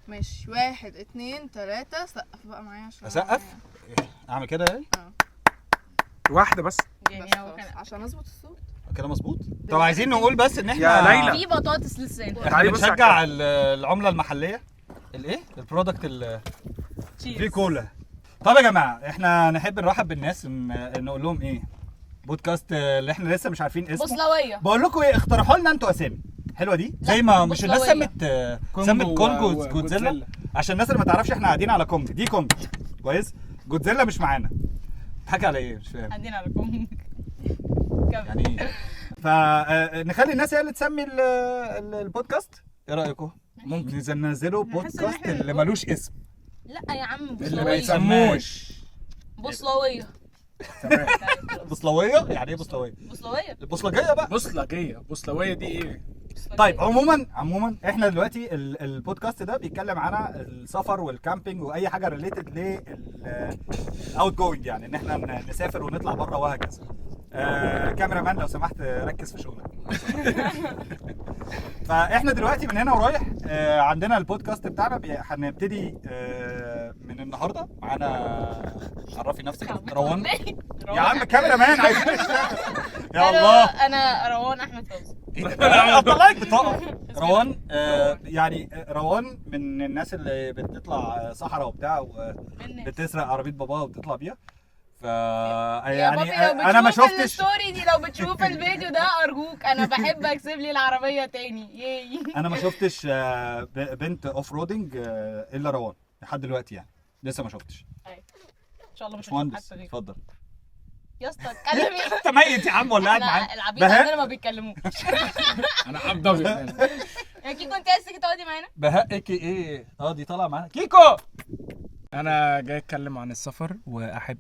ماشي 1 2 3 سقف بقى معايا عشان اسقف اعمل كده يعني واحده بس يعني هو كان عشان اظبط الصوت كده مظبوط. طب عايزين نقول بس ان يا احنا ليلى. في بطاطس لسه هنا. احنا تعالي بصي على بنشجع العمله المحليه الايه البرودكت في كولا. طب يا جماعه احنا نحب نرحب بالناس نقول لهم ايه بودكاست اللي احنا لسه مش عارفين اسمه. بوصلويه. بقول لكم ايه اقترحوا لنا انتوا اسامي حلوه دي زي ما مش الناس بوصلوية. سمت كونج جودزيلا عشان الناس اللي ما تعرفش احنا قاعدين على كونج دي كونج كويس جودزيلا مش معانا. حكي على ايه مش فاهم قاعدين على كم يعني ايه. فنخلي الناس هي اللي تسمي البودكاست. ايه رايكم ممكن ننزله بودكاست اللي ملوش اسم لا يا عم اللي ما بوصلويه. يسموش بوصلويه. بوصلويه يعني ايه بوصلويه بوصلويه. البوصلجيه بقى. بوصلجيه بوصلويه دي ايه؟ طيب عموما احنا دلوقتي البودكاست ده بيتكلم عن السفر والكامبينج واي حاجه ريليتد للاوت جوينج يعني ان احنا نسافر ونطلع بره وهكذا. كاميرا مان لو سمحت ركز في شغلك. فاحنا دلوقتي من هنا ورايح عندنا البودكاست بتاعنا هنبتدي من النهارده معانا. عرفي نفسك روان. يا عم كاميرا مان عايزين نشتغل يا الله. انا روان احمد فوزي. اطلع لك بطاقه روان. يعني روان من الناس اللي بتطلع صحراء وبتاع وبتسرق عربيه باباها وبتطلع بيها. ف يعني انا ما شفتش الستوري دي. لو بتشوف الفيديو ده ارجوك انا بحب اكسب لي العربيه تاني. ياي. انا ما شفتش بنت اوف رودنج الا روان لحد دلوقتي يعني لسه ما شفتش. ان شاء الله مش مهندس هتشوف حد غير. اتفضل. يا اسطى اتكلم. انت ميت يا عم ولا قاعد معانا؟ العبيط عندنا ما بيتكلموش. انا عبد ابيض. يا كيكو انت عايز تيجي تقعدي معانا؟ بهقك ايه دي طالعه معانا كيكو. انا جاي اتكلم عن السفر واحب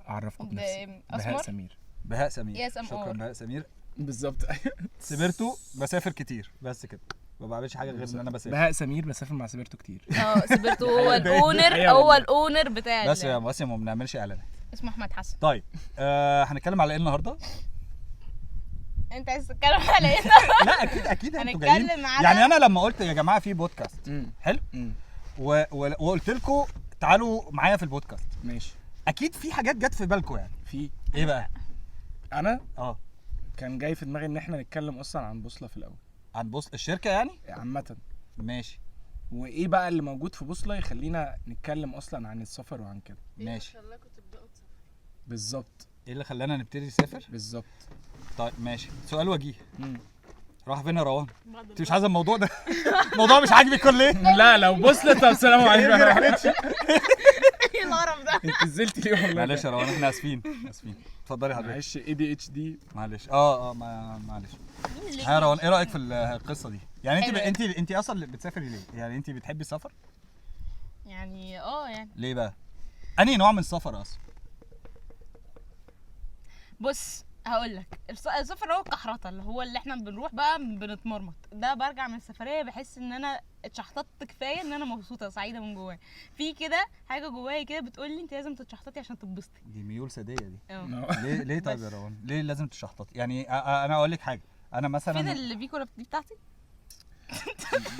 اعرفكم بنفسي. أسمر؟ بهاء سمير. يا سمر. شكرا بهاء سمير. بالظبط. سافرته بسافر كتير بس كده ما بعملش حاجه غير ان انا بسافر. بهاء سمير بسافر مع سافرته كتير. سبرتو هو الاونر. هو الاونر بتاع بس يا باسم ما بنعملش اعلانات. اسمه احمد حسن. طيب هنتكلم على ايه النهارده؟ انت عايز تتكلم على ايه؟ لا اكيد انتوا جايين هنتكلم على يعني انا لما قلت يا جماعه في بودكاست حلو مم. وقلت لكم تعالوا معايا في البودكاست ماشي. اكيد في حاجات جت في بالكم يعني. في ايه بقى؟ انا كان جاي في دماغي ان احنا نتكلم اصلا عن بوصله في الاول عن الشركه يعني عامه. ماشي. وايه بقى اللي موجود في بوصله يخلينا نتكلم اصلا عن السفر وعن كده. ماشي بالظبط. ايه اللي خلانا نبتدي نسافر بالظبط. طيب ماشي سؤال وجيه. راح فين يا روان؟ انت مش عايزه الموضوع ده؟ الموضوع مش عاجبك ولا ايه؟ لا لو بوصله طب سلام عليكم. ايه القرف ده؟ انت نزلت ليه والله؟ معلش يا روان احنا اسفين اتفضلي حضرتك. معلش ADHD. معلش معلش. يا روان ايه رايك في القصه دي؟ يعني انت اصلا بتسافري ليه؟ يعني انت بتحبي السفر؟ يعني يعني ليه بقى؟ انهي نوع من السفر اصلا؟ بص هقول لك السفر هو الكحرطه اللي احنا بنروح بقى بنتمرمط. ده برجع من السفريه بحس ان انا اتشحططت كفايه ان انا مبسوطه سعيده من جوايا. في كده حاجه جوايا كده بتقول لي انت لازم تتشحططي عشان تتبسطي. دي ميول ساديه دي. ليه طيب يا روان ليه لازم تشحططي؟ يعني انا اقول لك حاجه انا مثلا فين البيكولا دي بتاعتي؟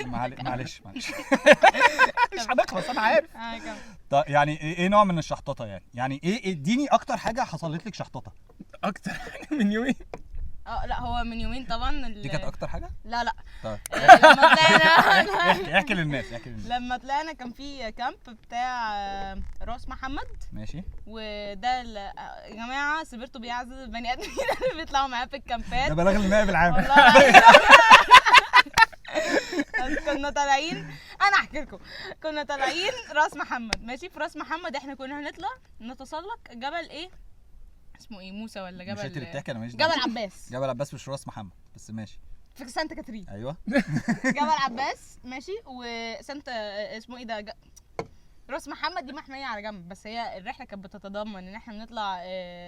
معلش مش هنخلص انا عارف. طيب يعني ايه نوع من الشحططه يعني ايه اديني اكتر حاجه حصلت لك شحططه اكتر حاجه من يومين. لا هو من يومين طبعا. دي كانت اكتر حاجه؟ لا طيب لما طلعنا احكي للناس لما طلعنا كان في كامب بتاع راس محمد. ماشي. وده يا جماعه سبرتو بيعزز البني ادمين اللي بيطلعوا معاه في الكامبات. ده بلاغ النائب العام. كنا طالعين انا احكي لكم. كنا طالعين راس محمد ماشي. في راس محمد احنا كنا هنطلع نتسلق جبل ايه اسمه ايه موسى ولا جبل؟ مش انت اللي بتحكي انا ماليش جبل عباس. جبل عباس مش راس محمد بس ماشي. في سانت كاترين. ايوه. جبل عباس ماشي. وسانت اسمه ايه ده راس محمد دي محميه على جنب. بس هي الرحله كانت بتتضمن ان احنا بنطلع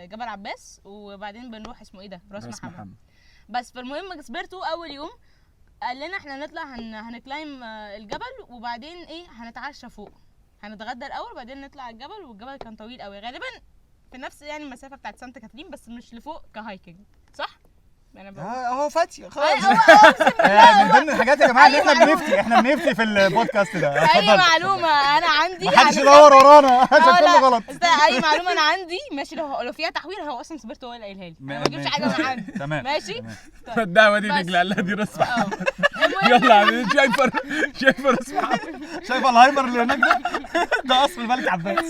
جبل عباس وبعدين بنروح اسمه ايه ده راس محمد. بس فالمهم سبرتو اول يوم قال لنا احنا هنطلع هنكلايم الجبل وبعدين ايه هنتعشى فوق. هنتغدى الاول وبعدين نطلع الجبل. والجبل كان طويل قوي غالبا في نفس يعني المسافه بتاعت سانت كاترين بس مش لفوق كهايكنج صح؟ انا بقول اهو فاتي خلاص. اقسم من ضمن الحاجات يا جماعه اللي أي احنا احنا بنفتي في البودكاست ده. اي اتفضل. معلومه انا عندي محدش يدور ورانا عشان كله غلط. اي معلومه انا عندي ماشي، لو فيها تحوير هو اصلا سبرتو هو اللي قايلها لي، انا ما بجيبش حاجه من عندي. تمام ماشي الدعوه دي بس. رجل الله دي راس محمد. المهم يلا يا عم، شايفه راس محمد. شايف الهايبر اللي هناك ده اصل الملك عباس.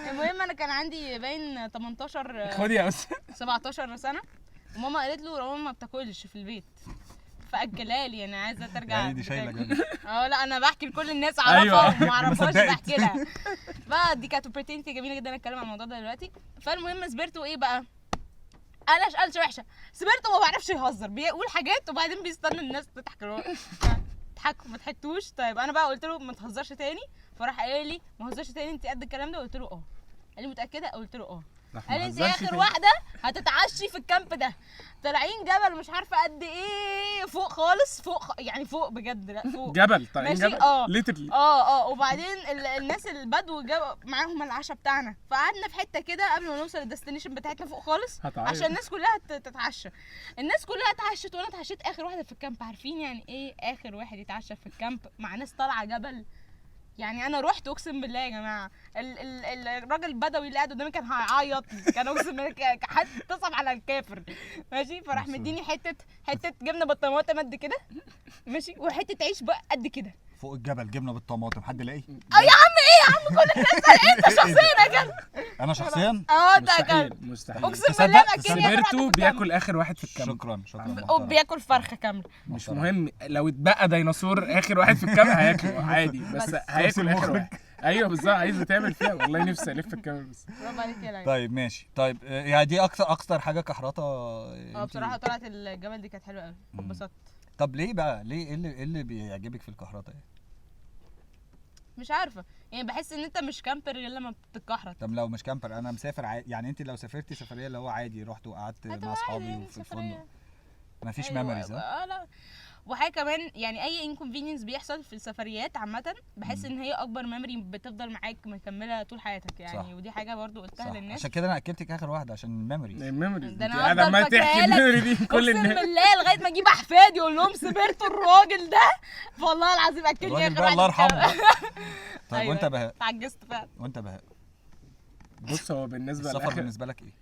المهم انا كان عندي باين 18 خدي يا استاذ. 17 سنه، وماما قالت له روان ما بتاكلش في البيت، فاكلها لي. انا عايزه ترجع يعني دي شايله جامد. لا انا بحكي لكل الناس اعرفها أيوة. وما اعرفهاش ما صدقت. بحكي لها بقى. دي كانت اوبورتيونتي جميله جدا اتكلم عن الموضوع ده دلوقتي. فالمهم سبرتو ايه بقى، انا قالش وحشه. سبرتو ما بعرفش يهزر، بيقول حاجات وبعدين بيستنى الناس تضحك، تضحكوا ما ضحكتوش. طيب انا بقى قلت له ما تهزرش تاني، فراح قال لي ما تهزرش تاني انت قد الكلام ده؟ قلت له اه. قال لي متاكده؟ قلت له اه. قال لي انت اخر واحده هتتعشي في الكامب ده، طالعين جبل مش عارفه قد ايه فوق خالص، يعني فوق بجد، لا فوق جبل طالعين ماشي؟ جبل ليترلي. وبعدين الناس البدو معاهم العشاء بتاعنا، فقعدنا في حته كده قبل ما نوصل الديستنيشن بتاعتنا فوق خالص عشان الناس كلها تتعشى. الناس كلها اتعشت وانا اتعشيت اخر واحده في الكامب. عارفين يعني ايه اخر واحد يتعشى في الكامب مع ناس طالعه جبل؟ يعني انا رحت اقسم بالله يا جماعه الراجل البدوي اللي قاعد قدامي كان هيعيط، كان اقسم بالله حد تصعب على الكافر ماشي. فراح مديني حته جبنه بالطماطم قد كده ماشي، وحته عيش بقى قد كده فوق الجبل جبنه بالطماطم، حد لاقي؟ يا عم ايه يا عم كل الناس انت شخصيا كده. انا شخصيا ده كان مستحيل. اقسم تصدق- بالله اكني سبرتو بياكل اخر واحد في الكامب. شكرا وبياكل فرخه كامله. مش مهم لو اتبقى ديناصور اخر واحد في الكامب هياكله عادي، بس هياكل اخر واحد. ايوه بالظبط، عايزه تعمل فيها والله نفسي الف الكامب بس. برافو عليك يا ليلى. طيب ماشي. طيب يعني دي اكتر حاجه كحرطه بصراحه طلعت الجبل دي كانت حلوه قوي، اتبسطت. طب ليه بقى، ليه ايه اللي بيعجبك في الكحرطه يعني؟ مش عارفه يعني، بحس ان انت مش كامبر غير لما بتتكحرت. طب لو مش كامبر، انا مسافر عادي يعني، انت لو سافرتي سفريه اللي هو عادي رحت وقعدت مع اصحابي يعني وفي سفرية. الفندق مفيش أيوة، ميموريز؟ لا. وحاجه كمان يعني اي انكونفينينس بيحصل في السفريات عامه بحس ان هي اكبر ميموري بتفضل معاك مكمله طول حياتك يعني. صح. ودي حاجه برضو قلتها للناس. عشان كده انا اكلتك اخر واحده عشان الميموريز. الميموريز ده انت انا قاعده عمال هفضل تحكي فاكرها الميموري دي كل اقسم الناس. بالله لغايه ما اجيب احفادي اقول لهم سبرتوا الراجل ده والله العظيم اكلني الراجل اخر بقى الله واحد. يرحمه. طيب أيوة، وانت بهاء؟ اتعجزت فعلا. وانت بهاء بص هو بالنسبه السفر لاخر بالنسبه لك ايه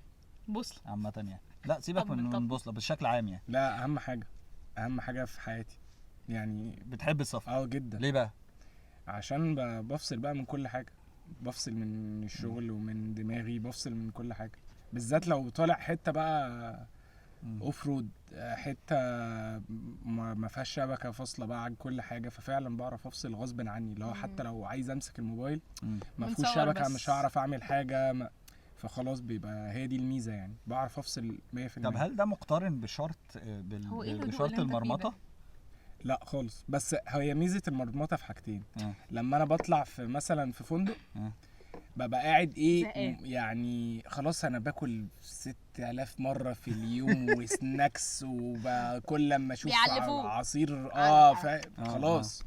بوصله. عامه يعني؟ لا سيبك طب. من بوصله بشكل عام يعني. لا اهم حاجه في حياتي يعني. بتحب السفر؟ جدا. ليه بقى؟ عشان بفصل بقى من كل حاجه، بفصل من الشغل ومن دماغي، بفصل من كل حاجه، بالذات لو طالع حته بقى اوف رود، حته ما فيهاش شبكه فاصله بقى عن كل حاجه، ففعلا بعرف افصل غصب عني. اللي هو حتى لو عايز امسك الموبايل ما فيهوش شبكه بس. مش هعرف اعمل حاجه فخلاص بيبقى هي دي الميزه يعني، بعرف افصل 100%. طب هل ده مقترن بشرط هو إيه الهدوء بشرط اللي أنت فيه المرمطه؟ ده؟ لا خالص، بس هي ميزه المرمطه في حاجتين. آه. لما انا بطلع في مثلا في فندق آه. ببقى قاعد زهقان. يعني خلاص انا باكل 6000 مره في اليوم وسناكس، وكل لما اشوف بيعلفوك. عصير خلاص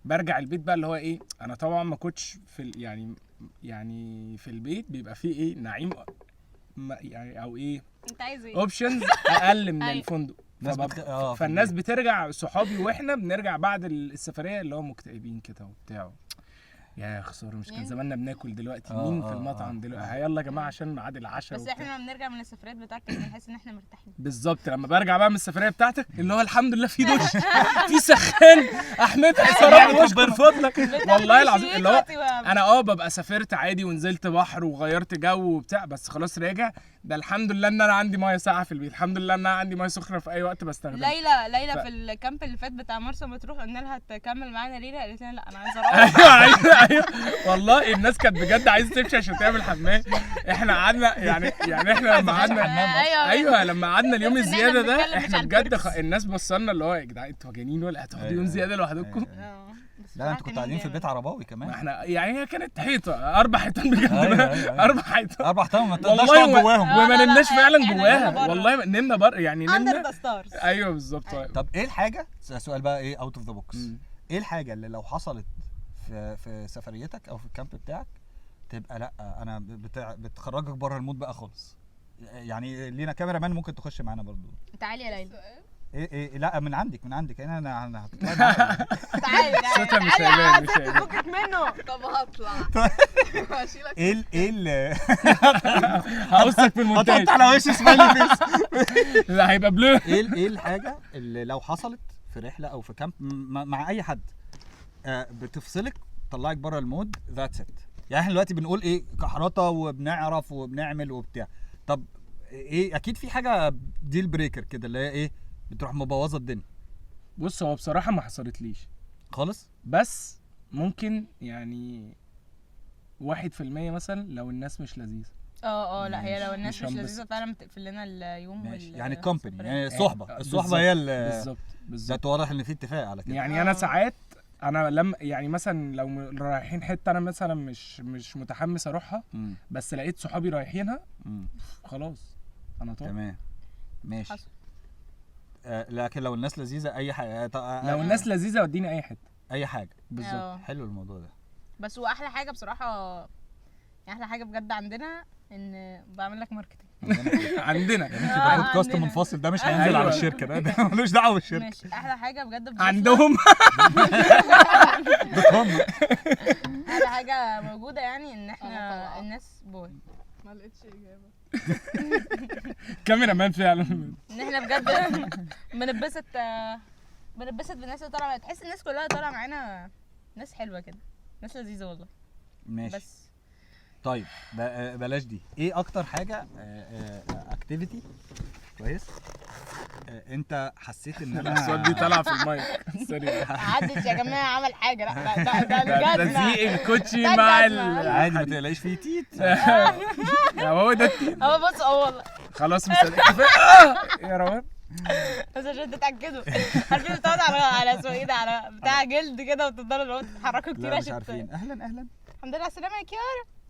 برجع البيت بقى اللي هو ايه. انا طبعا ما كنتش في يعني في البيت بيبقى فيه ايه نعيم يعني او ايه انت عايز ايه؟ اوبشنز اقل من أيوة. الفندق. ناس فالناس بترجع، صحابي واحنا بنرجع بعد السفريه اللي هو مكتئبين كده وبتاع. يا خساره مش كان زماننا بناكل دلوقتي. مين في المطعم دلوقتي؟ يلا يا جماعه عشان ميعاد العشاء. بس احنا لما بنرجع من السفريات بتاعتك بنحس ان احنا مرتاحين. بالظبط. لما برجع بقى من السفريه بتاعتك اللي هو الحمد لله في دش في سخان احمدك يا رب واشكر فضلك والله العظيم. اللي هو انا ببقى سافرت عادي ونزلت بحر وغيرت جو وبتاع، بس خلاص راجع ده الحمد لله ان انا عندي ميه ساقعه في البيت، الحمد لله ان انا عندي ميه سخنه في اي وقت بستخدمها. ليلى في الكامب اللي فات بتاع مرسى مطروح قلنا لها تكمل معانا ليلى، قالت لنا لا انا عايزه اروح. ايوه والله الناس كانت بجد عايزه تمشي عشان تعمل حمام. احنا قعدنا يعني احنا لما قعدنا ايوه لما قعدنا اليوم الزياده ده احنا بجد الناس بصلنا اللي هو يا جدعان انتوا مجانين ولا هتقعدوا يوم زياده لوحدكم؟ لا انتوا كنتوا قاعدين في البيت عرباوي كمان. ما احنا يعني هي كانت حيطه 4 حيطان بجد. 4 حيطان 4 حيطان ما تقدرش والله تقعد جواهم. وما نمناش فعلا إحنا جواها والله نمنا بره يعني اندر نمنا. ذا ستارز. ايوه بالظبط. طب ايه الحاجه، سؤال بقى ايه اوت اوف ذا بوكس، ايه الحاجه اللي لو حصلت في سفريتك او في الكامب بتاعك تبقى لا انا بتخرجك بره المود بقى خالص؟ يعني لينا كاميرا مان ممكن تخش معانا برضو. تعالي يا ليلى. ايه لا من عندك انا هتطلعي معايا. تعالي صوتها مش تعالي هيبان، مش ست هيبان. فكك منه. طب هطلع هشيلك. ايه هقصك في المونتاج. هتحط على وشي سمايلي فيس. لا هيبقى بلو. ايه الحاجه اللي لو حصلت في رحله او في كامب مع اي حد بتفصلك تطلعك بره المود ذاتس ات؟ يعني احنا دلوقتي بنقول ايه كحرطه وبنعرف وبنعمل وبتاع، طب ايه اكيد في حاجه ديل بريكر كده اللي هي ايه بتروح مبوظه الدنيا بص هو بصراحه ما حصلتليش خالص. بس ممكن يعني 1% مثلا لو الناس مش لذيذه. لا هي لو الناس مش مش هنبسط. لذيذه فعلا بتقفل لنا اليوم ماشي يعني الكومباني يعني الصحبه بالظبط. هي بالظبط ذات واضح ان في اتفاق على كده. يعني انا ساعات انا لما يعني مثلا لو رايحين حته انا مثلا مش متحمس اروحها بس لقيت صحابي رايحينها خلاص انا طالع. تمام ماشي. حصل. لكن لو الناس لذيذه اي حاجه لو الناس لذيذه وديني اي حته اي حاجه بالظبط. حلو الموضوع ده. بس واحلى حاجه بصراحه يعني احلى حاجه بجد عندنا ان بعمل لك ماركتنج. عندنا البودكاست عندنا. منفصل ده مش هينزل على أيوة. الشركه ده ملوش دعوه بالشركه. ماشي احلى حاجه بجد بضيف لك- عندهم احلى حاجه موجوده يعني ان أنا احنا طبعا. الناس بوي ما لقيتش اجابه. كاميرا مان فعلا. ان احنا بجد بنتبسط بالناس اللي طالعه، تحس الناس كلها طالعه معانا ناس حلوه كده، ناس لذيذه والله. ماشي بس طيب بلاش دي. ايه اكتر حاجه اكتيفيتي كويس انت حسيت ان انا السؤال دي طالعه في المايك سوري. محدش يا جماعه عمل حاجه، لا ده ده الجزمه. تزييق الكوتشي ده مع الجزمة. عادي ما تقلقيش فيه تيت. هو ده التيم. هو بص والله خلاص مصدق يا روان. بس عشان تتاكدوا عارفين بتقعدوا على اسمه ايه ده، على بتاع جلد كده وتفضلوا اللي هو تتحركوا كتير لا مش عشان عارفين. اهلا الحمد لله على السلامه يا كيارا.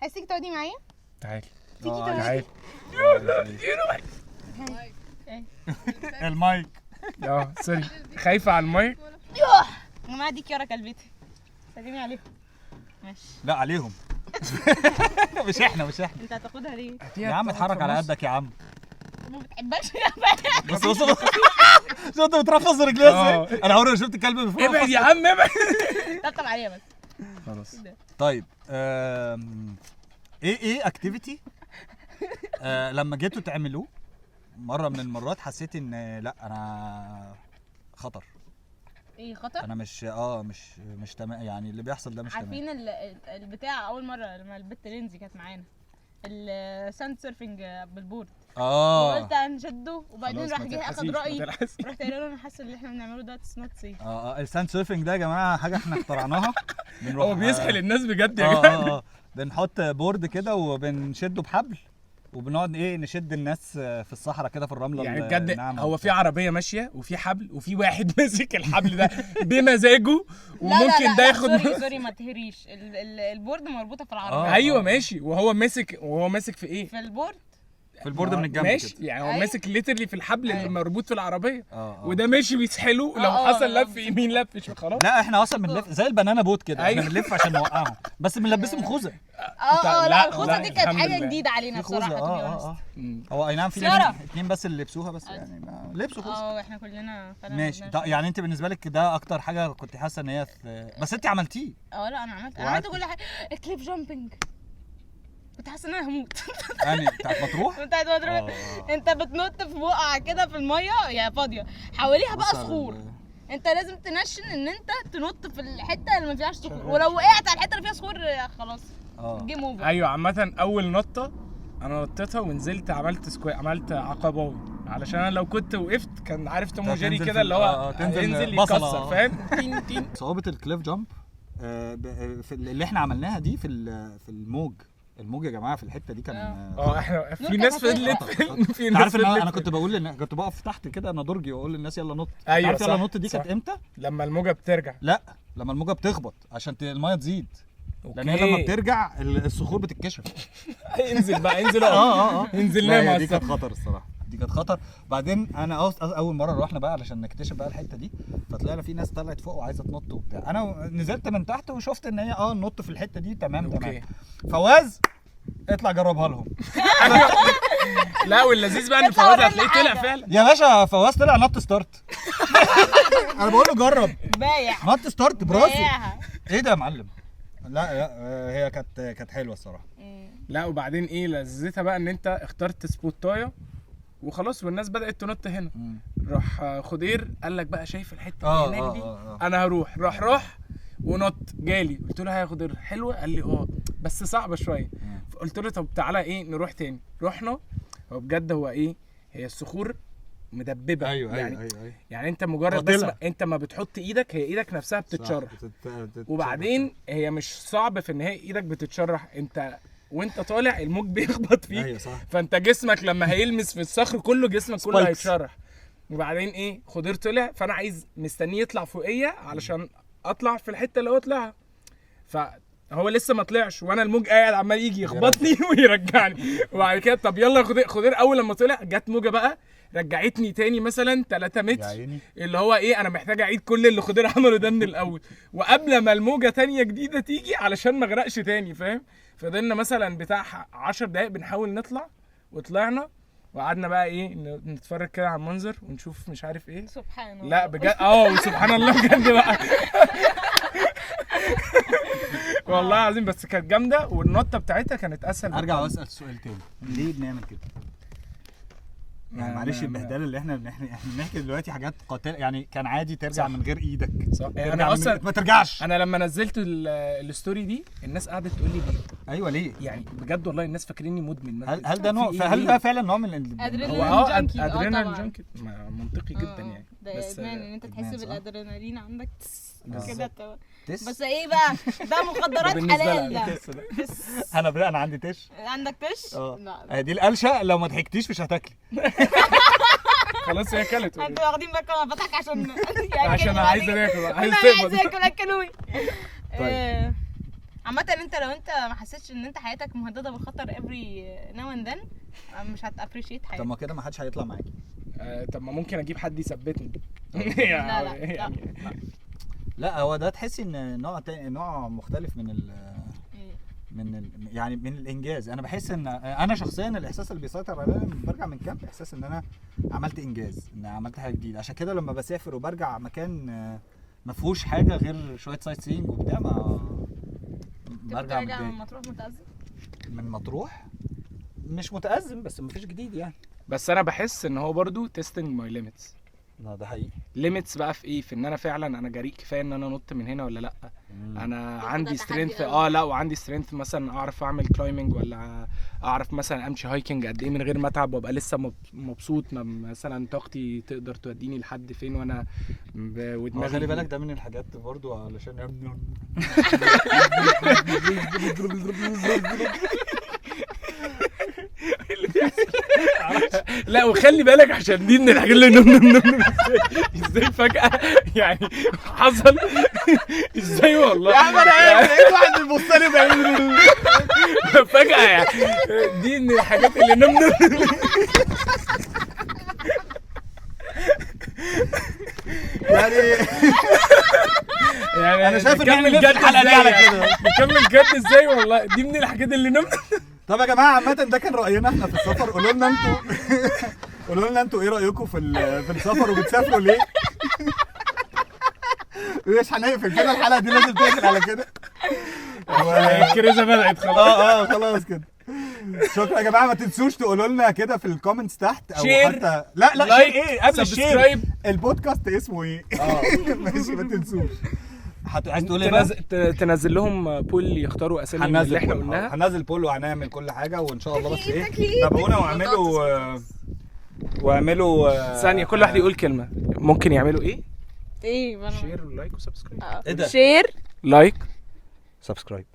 عايز تيجي تقعدي معايا؟ تعالي تيجي تقعدي. تعالي المايك. سوري خايفه على المايك. يا جماعه دي كيارا كلبتي، سلمي عليهم. ماشي لا عليهم مش احنا انت هتاخدها ليه؟ يا عم اتحرك على قدك يا عم. ما بتحبكش يا بنات. بص شفت بترفض رجليها ازاي؟ انا عمري ما شفت كلب من فوق. ابعد يا عم ابعد. طبطب عليها بس. خلاص طيب ايه اكتيفيتي لما جيتوا تعملوه مره من المرات حسيت ان لا انا خطر، ايه خطر؟ انا مش تمام، يعني اللي بيحصل ده مش تمام. عارفين البتاع اول مره لما البت لينزي كانت معانا الساند سيرفنج بالبورد، وقلت هنشده وبعدين راح جه اخد رايي، رحت قايله له انا حاسه ان اللي احنا بنعمله ده اتس نوت سيف. الساند سيرفنج ده يا جماعه حاجه احنا اخترعناها. بنروح هو بيسحل الناس بجد يا جدعان. بنحط بورد كده وبنشده بحبل وبنقعد نشد الناس في الصحراء كده في الرمله يعني بجد الناعمة. هو في عربيه ماشيه وفي حبل وفي واحد ماسك الحبل ده بمزاجه لا وممكن ده ياخد سوري ما تهريش، البورد مربوطه في العربيه. ايوه ماشي وهو ماسك في ايه؟ في البورد في البورد من الجنب ماشي كده. يعني هو أيوة. ماسك ليترلي في الحبل اللي أيوة. مربوط في العربيه وده وده ماشي بيسحله لو حصل لف يمين لف خلاص. لا احنا اصلا بنلف زي البنانا بوت كده. أيوة. احنا بنلف عشان نوقعهم بس بنلبسهم خوذه. لا لا، الخوذه دي كانت الحمد حاجه لله. جديده علينا في خوذه بصراحه. هو اي نعم في سارة. اتنين بس اللي لبسوها بس يعني لبسوا خوذه. احنا كلنا فعلا ماشي عملناها. يعني انت بالنسبه لك ده اكتر حاجه كنت حاسه ان هي بس انت عملتيه. لا انا عملت وقعدت. كل حاجه. الكليف جامبنج كنت حاسه ان انا هموت. يعني بتاعت مطروح. بتاعت مضروب. انت بتنط في بقعه كده في الميه يا فاضيه، حواليها بقى بص على صخور، انت لازم تنشن ان انت تنط في الحته اللي ما فيهاش صخور، ولو وقعت على الحته اللي فيها صخور خلاص جيم اوفر. ايوه عامه اول نطه انا نطيتها ونزلت عملت عقباوي علشان انا لو كنت وقفت كان عارف توم وجيري كده اللي هو تنزل يكسر فاهم. تين تين. صعوبه الكليف جامب في اللي احنا عملناها دي في الموج يا جماعه في الحته دي كان احنا في ناس فضلت في انت عارف ناس ان انا فضلت كنت بقول كنت بقف تحت كده انا درجي واقول للناس يلا نط. ايوه عارف يلا صح، نط دي صح. كانت امتى؟ لما الموجه بترجع. لا لما الموجه بتخبط عشان الميه تزيد. لان اوكي هي لما بترجع الصخور بتتكشف. انزل بقى انزل انزل لا، نام على دي كانت السطح. خطر الصراحه، دي كانت خطر. بعدين انا اول مره رحنا بقى علشان نكتشف بقى الحته دي، فطلعنا في ناس طلعت فوق وعايزه تنط وبتاع. انا نزلت من تحت وشفت ان هي نط في الحته دي تمام. اوكي. فواز اطلع جربها لهم. لا واللذيذ بقى ان فواز هتلاقيه طلع فعلا. يا باشا فواز طلع نط ستارت. انا بقول له جرب بايع نط ستارت براسه. بايعها. ايه ده يا معلم؟ لا هي كانت حلوه الصراحه. لا وبعدين ايه لذتها بقى ان انت اخترت سبوتايه وخلاص والناس بدات تنط هنا. راح خضير قال لك بقى شايف الحته اللي هناك دي انا هروح. راح ونط جالي. قلت له يا خضير حلوه؟ قال لي بس صعبه شويه. قلت له طب تعالى ايه نروح تاني. رحنا. هو بجد هو ايه هي الصخور مدببه. ايوه يعني ايوه يعني انت مجرد بس انت ما بتحط ايدك هي ايدك نفسها بتتشرح. وبعدين هي مش صعب في ان هي ايدك بتتشرح. انت وانت طالع الموج بيخبط فيك. ايوه صح. فانت جسمك لما هيلمس في الصخر كله جسمك كله هيتشرح. وبعدين ايه خضير طلع فانا عايز مستنيه يطلع فوقيه علشان اطلع في الحته اللي هو طلعها. فهو لسه ما طلعش وانا الموج قاعد عمال يجي يخبطني ويرجعني. وبعد كده طب يلا خضير اول لما طلع جت موجه بقى رجعتني تاني مثلا 3 متر. اللي هو ايه انا محتاج اعيد كل اللي خضير عمله ده من الاول وقبل ما الموجه تانية جديده تيجي علشان ما اغرقش تاني فاهم. فضلنا مثلا بتاع 10 دقايق بنحاول نطلع وطلعنا وقعدنا بقى ايه نتفرج كده على المنظر ونشوف مش عارف ايه. سبحان الله. لا بجد وسبحان الله بجد بقى. والله العظيم بس كانت جامده والنطه بتاعتها كانت اسهل. ارجع واسال سؤال تاني ليه بنعمل كده؟ يعني معلش البهدله اللي احنا بنحكي دلوقتي حاجات قاتله يعني كان عادي ترجع صح. من غير ايدك صح. انا اصلا ما ترجعش. انا لما نزلت الستوري دي الناس قعدت تقول لي ليه. ايوه ليه يعني بجد والله الناس فاكريني مدمن. هل ده نوع هل ده فعلا نوع من ادرينالين جانكي منطقي جدا يعني. ده ادمان ان انت تحس بالادرينالين عندك كده بس ايه بقى ده مخدرات حلال ده. انا عندي تش. عندك تش؟ لا دي القلشه لو ما ضحكتيش مش هتاكلي. خلاص هي اكلت. انتوا واخدين بالكم انا بضحك عشان عايز اكل عايز اكلوني. عامة انت لو انت ما حسيتش ان انت حياتك مهدده بالخطر every now and then مش هتابريشيت حياتك. طب ما كده ما حدش هيطلع معاكي. طب ما ممكن اجيب حد يثبتني. لا هو ده تحسي ان نوع مختلف يعني من الانجاز. انا بحس ان انا شخصيا الاحساس اللي بيسيطر عليا لما برجع من كامب احساس ان انا عملت انجاز ان عملت حاجه جديده. عشان كده لما بسافر وبرجع مكان ما فيهوش حاجه غير شويه سايت سينج وبتاع ما برجع من مطروح متأزم. من مطروح مش متأزم بس مفيش جديد يعني. بس انا بحس ان هو برضو تيستنج ماي ليميتس. ده حقيقي. ليميتس بقى في ايه؟ في ان انا فعلا انا جريء كفايه ان انا انط من هنا ولا لا. انا عندي سترينث لا وعندي سترينث مثلا اعرف اعمل كلايمنج ولا اعرف مثلا امشي هايكنج قد ايه من غير ما اتعب وابقى لسه مبسوط. مثلا طاقتي تقدر توديني لحد فين وانا ودماغي. خلي بالك ده من الحاجات برضو علشان لا وخلي بالك عشان دي من الحاجات اللي ازاي فجأة يعني حصل ازاي والله يا عم انا لقيت واحد بيبص لي فجأة يعني دي من الحاجات اللي يعني انا شايف ان نكمل جد الحلقة دي على كده. نكمل جد ازاي والله دي من الحاجات اللي طب يا جماعه عامه ده كان راينا احنا في السفر. قولوا لنا انتوا ايه رايكم في السفر وبتسافروا ليه؟ مش هنقفل كده الحلقه دي لازم تقفل على كده. الكريزه بدات خلاص. خلاص كده. شكرا يا جماعه. ما تنسوش تقولوا لنا كده في الكومنتس تحت او شير. حتى لا لايك شير ايه قبل الشير سبسكرايب. البودكاست اسمه ايه؟ ماشي ما تنسوش. عايز تقول ايه بقى؟ تنزل لهم بول يختاروا اسامي اللي احنا قلناها. هننزل بول وهنعمل كل حاجه وان شاء الله. بس ايه تابعونا واعملوا ثانيه كل واحد يقول كلمه. ممكن يعملوا ايه؟ شير ولايك وسبسكرايب. ايه ده؟ شير لايك سبسكرايب.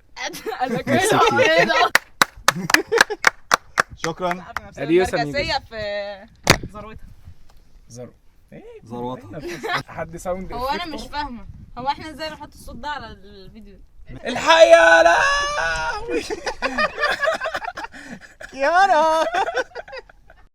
شكرا. اديوس مركزيه في ذروتها. حد ساوند. هو انا مش فاهمه هو احنا ازاي نحط الصوت ده على الفيديو؟ الحياه لا يا